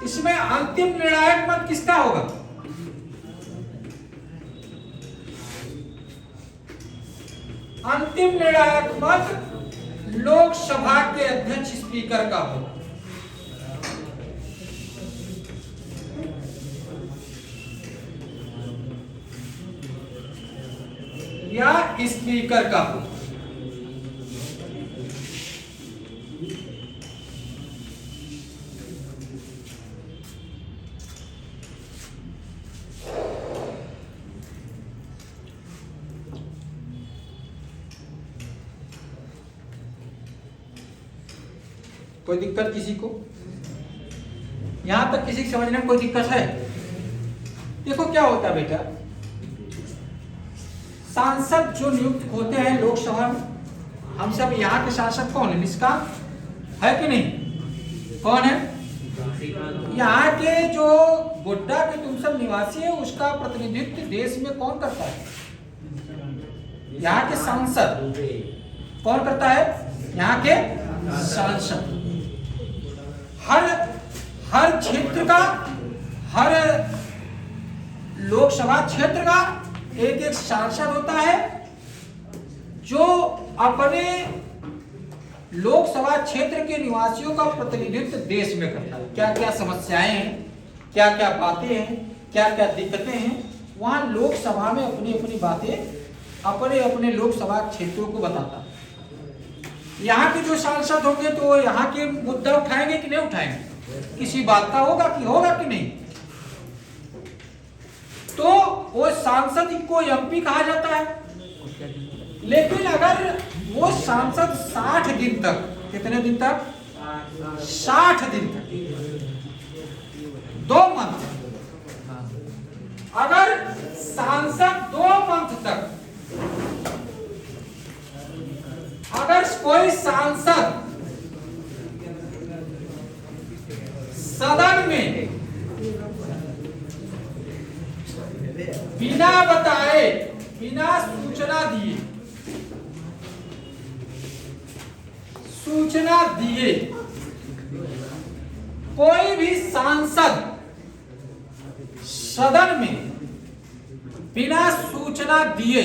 इसमें अंतिम निर्णायक मत किसका होगा? अंतिम निर्णायक मत लोकसभा के अध्यक्ष स्पीकर का होगा, या स्पीकर का होगा। कोई दिक्कत किसी को? यहां तक किसी को समझने में कोई दिक्कत है? देखो क्या होता है बेटा, सांसद जो नियुक्त होते हैं लोकसभा में, हम सब यहाँ के सांसद कौन है? निष्काम है कि नहीं? कौन है? यहाँ के जो गोड्डा के तुम सब निवासी है, उसका प्रतिनिधित्व देश में कौन करता है? यहाँ के सांसद कौन करता है? यहाँ के सांसद। हर क्षेत्र का, हर लोकसभा क्षेत्र का एक एक सांसद होता है जो अपने लोकसभा क्षेत्र के निवासियों का प्रतिनिधित्व देश में करता है। क्या क्या समस्याएं हैं, क्या क्या बातें हैं, क्या क्या दिक्कतें हैं, वहां लोकसभा में अपनी अपनी बातें अपने अपने लोकसभा क्षेत्रों को बताता है। यहाँ के जो सांसद होंगे तो यहाँ के मुद्दा उठाएंगे कि नहीं उठाएंगे? किसी बात का होगा कि नहीं? तो वो सांसद को एमपी कहा जाता है। लेकिन अगर वो सांसद 60 दिन तक, कितने दिन तक? 60 दिन तक, 2 मंथ, अगर सांसद 2 मंथ तक, अगर कोई सांसद सदन में बिना बताए, बिना सूचना दिए कोई भी सांसद सदन में बिना सूचना दिए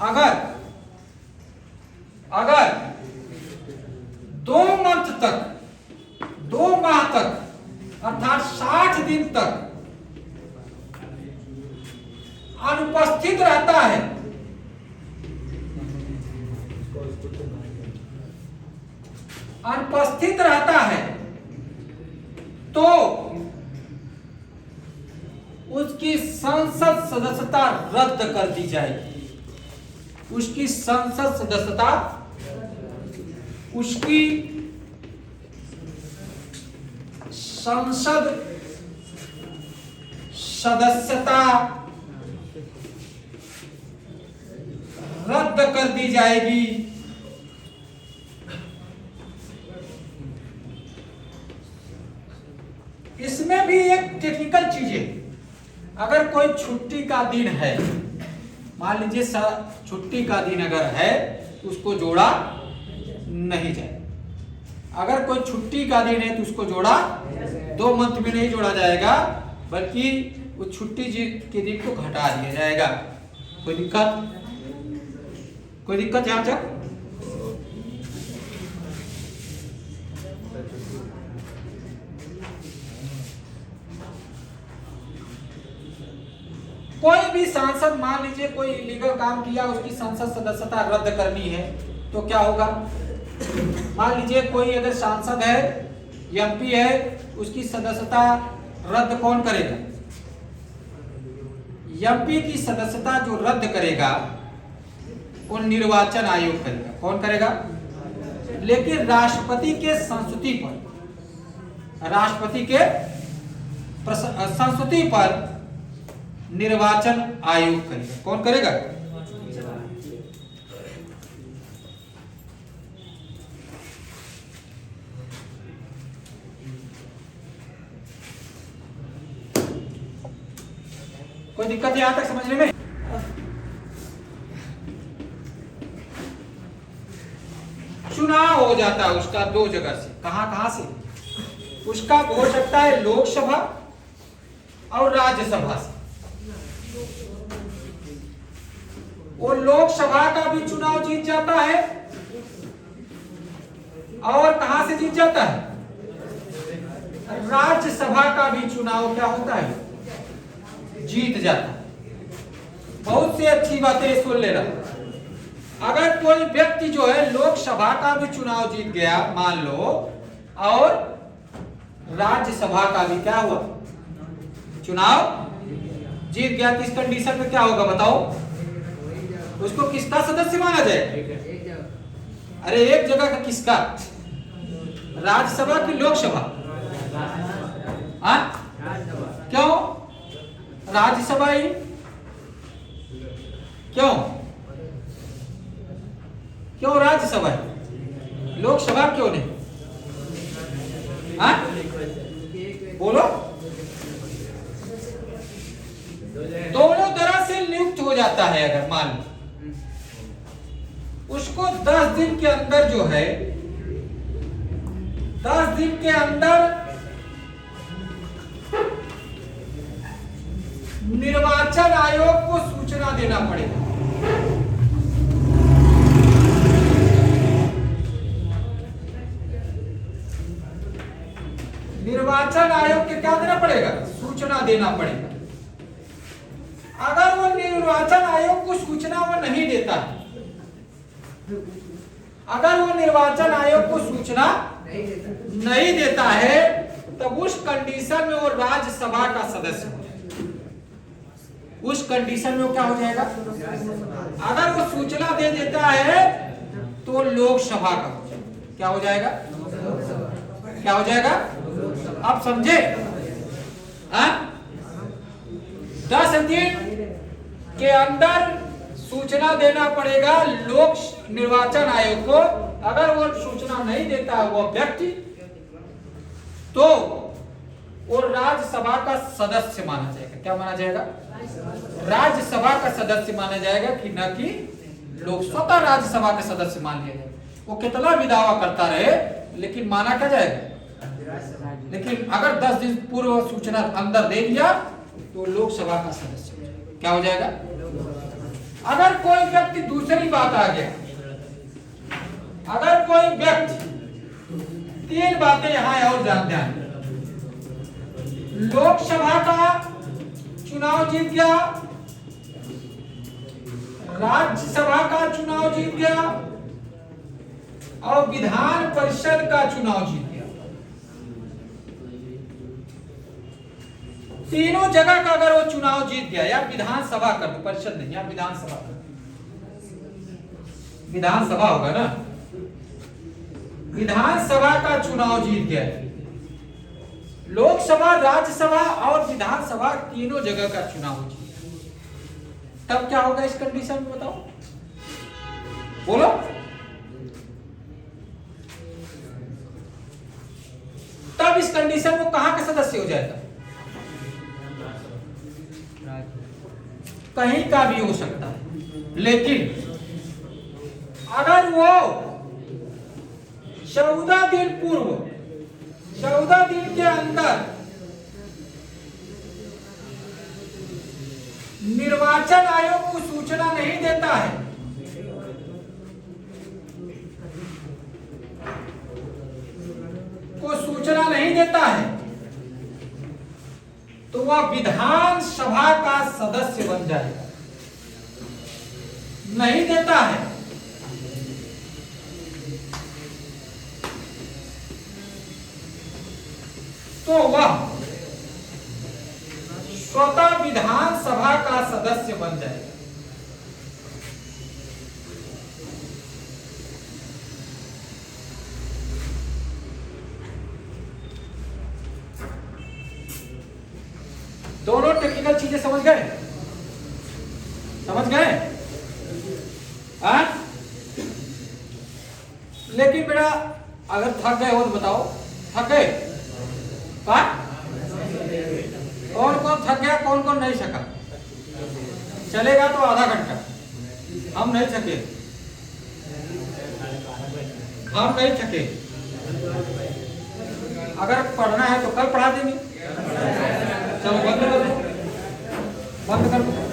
अगर 2 मंथ तक, 2 माह तक, अर्थात 60 दिन तक अनुपस्थित रहता है, तो उसकी संसद सदस्यता रद्द कर दी जाएगी। उसकी संसद सदस्यता, उसकी संसद सदस्यता रद्द कर दी जाएगी। इसमें भी एक टेक्निकल चीज है। अगर कोई छुट्टी का दिन है, मान लीजिए छुट्टी का दिन अगर है, तो उसको जोड़ा नहीं जाए। अगर कोई छुट्टी का दिन है तो उसको जोड़ा 2 मंथ में नहीं जोड़ा जाएगा, बल्कि उस छुट्टी के दिन को घटा दिया जाएगा। कोई दिक्कत यहाँ तक? कोई भी सांसद, मान लीजिए कोई इलीगल काम किया, उसकी संसद सदस्यता रद्द करनी है तो क्या होगा? मान लीजिए कोई अगर सांसद है, एमपी है, उसकी सदस्यता रद्द कौन करेगा? एमपी की सदस्यता जो रद्द करेगा वो निर्वाचन आयोग करेगा। कौन करेगा? लेकिन राष्ट्रपति के संस्तुति पर, राष्ट्रपति के संस्तुति पर निर्वाचन आयोग करेगा। कौन करेगा? कोई दिक्कत यहां तक समझने में? चुनाव हो जाता है उसका 2 जगह से। कहां से? उसका हो सकता है लोकसभा और राज्यसभा से। वो लोकसभा का भी चुनाव जीत जाता है, और कहां से जीत जाता है? राज्यसभा का भी चुनाव क्या होता है? जीत जाता है। बहुत सी अच्छी बातें सुन लेना। अगर कोई व्यक्ति जो है लोकसभा का भी चुनाव जीत गया मान लो, और राज्यसभा का भी क्या हुआ? चुनाव जीत गया, तो इस कंडीशन में क्या होगा बताओ? उसको किसका सदस्य माना जाए? अरे एक जगह का किसका? राज्यसभा की लोकसभा? क्यों? राज्यसभा ही। क्यों क्यों राज्यसभा है, लोकसभा क्यों नहीं? हाँ बोलो। दोनों तरह से नियुक्त हो जाता है। अगर मान लो उसको 10 दिन के अंदर जो है, 10 दिन के अंदर निर्वाचन आयोग को सूचना देना पड़ेगा। निर्वाचन आयोग के क्या देना पड़ेगा? सूचना देना पड़ेगा। अगर वो निर्वाचन आयोग को सूचना वो नहीं देता, अगर वो निर्वाचन आयोग को सूचना नहीं देता है, तब उस कंडीशन में वो राज्यसभा का सदस्य हो जाएगा। उस कंडीशन में वो क्या हो जाएगा? अगर वो सूचना दे देता है तो लोकसभा का हो जाएगा। क्या हो जाएगा? क्या हो जाएगा? आप समझे? 10 दिन के अंदर सूचना देना पड़ेगा लोक निर्वाचन आयोग को। अगर वो सूचना नहीं देता है वो व्यक्ति, तो वो राज्यसभा का सदस्य माना जाएगा। क्या माना जाएगा? राज्यसभा का सदस्य माना जाएगा, कि न कि लोकसभा राज्यसभा का सदस्य मान लिया जाएगा। वो कितना भी दावा करता रहे, लेकिन माना क्या जाएगा? लेकिन अगर 10 दिन पूर्व सूचना अंदर दे दिया तो लोकसभा का सदस्य हो जाएगा। क्या हो जाएगा? अगर कोई व्यक्ति, दूसरी बात आ गया, अगर कोई व्यक्ति, 3 बातें यहां और ध्यान दें। लोकसभा का चुनाव जीत गया, राज्यसभा का चुनाव जीत गया और विधान परिषद का चुनाव जीत गया। तीनों जगह का अगर वो चुनाव जीत गया, या विधानसभा कर दो, परिषद नहीं, या विधानसभा कर, विधानसभा होगा ना, विधानसभा का चुनाव जीत गया, लोकसभा, राज्यसभा और विधानसभा तीनों जगह का चुनाव जीत गया, तब क्या होगा इस कंडीशन में? बताओ, बोलो। तब इस कंडीशन में कहां का सदस्य हो जाएगा? कहीं का भी हो सकता है। लेकिन अगर वो 14 दिन पूर्व, 14 दिन के अंदर निर्वाचन आयोग को सूचना नहीं देता है, तो वह विधानसभा का सदस्य बन जाएगा। नहीं देता है तो वह स्वतः विधानसभा का सदस्य बन जाएगा। दोनों टेक्निकल चीजें समझ गए? समझ गए? लेकिन बेटा अगर थक गए हो तो बताओ, थक गए? कौन कौन थक गया, कौन कौन नहीं थका? चलेगा तो आधा घंटा। हम नहीं थके, हम नहीं थके। अगर पढ़ना है तो कल पढ़ा देंगे। चलो बंद कर दो, बंद कर दो।